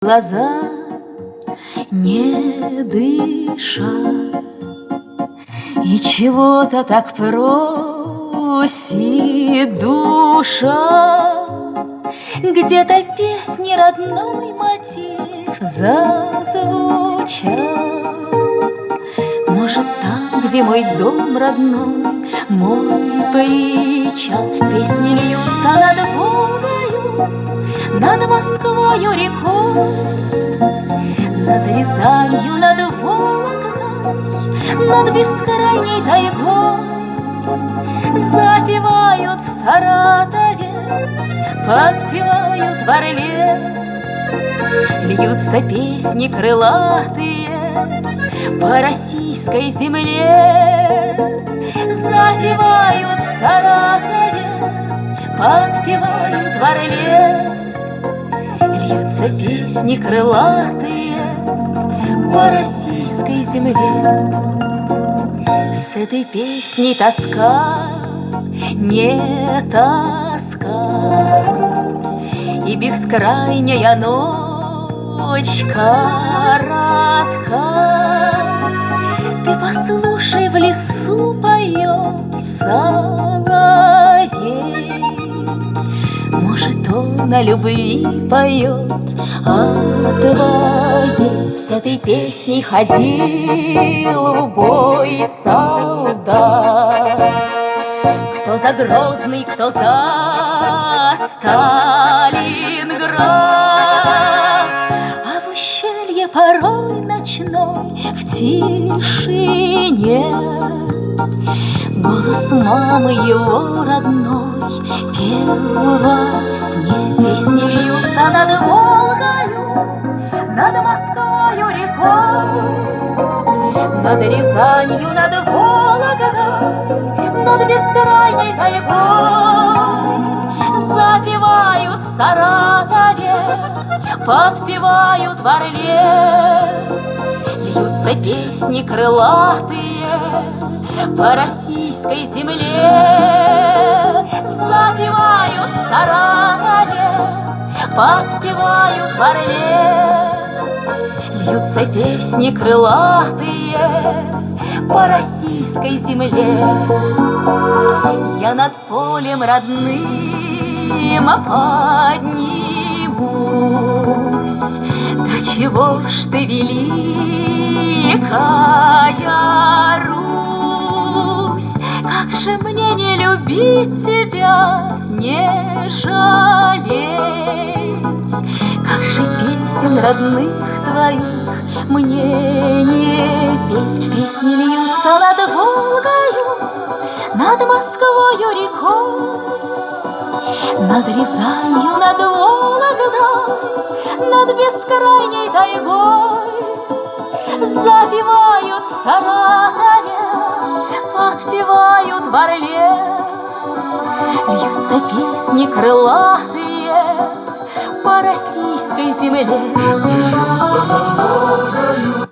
Глаза не дыша, и чего-то так просит душа. Где-то песни родной мотив зазвучал. Может, там, где мой дом родной, мой причал, песни льются над Волгою, над Москвою рекой, над Рязанью, над Вологдой, над бескрайней тайгой. Запевают в Саратове, подпевают в Орле, льются песни крылатые по российской земле. Запевают в Саратове, подпевают в Орле, льются песни крылатые по российской земле. С этой песней тоска не тоска, и бескрайняя ночь коротка. Ты послушай, в лесу поет соловей. Может, он о любви поет, о твоей. С этой песней ходил в бой солдат. Кто за Грозный, кто за Сталинград. А в ущелье порой ночной, в тишине, голос мамы его родной пел во сне. Песни льются над Волгою, над Москвою рекой, над Рязанью, над Вологдой, над бескрайней тайгой. Запевают в Саратове, подпевают в Орле, льются песни крылатые по российской земле. Запевают в Саратове, подпевают в Орле, льются песни крылатые по российской земле. Я над полем родным поднимусь. Да чего ж ты великая Русь? Как же мне не любить тебя, не жалеть? Как же песен родных твоих мне не петь? Песни льются над Волгою, над Москвою рекой, над Рязанью, над Вологдой, над бескрайней тайгой. Запевают в Саратове, подпевают в Орле, льются песни крылатые по российской земле. Песни льются над Волгою,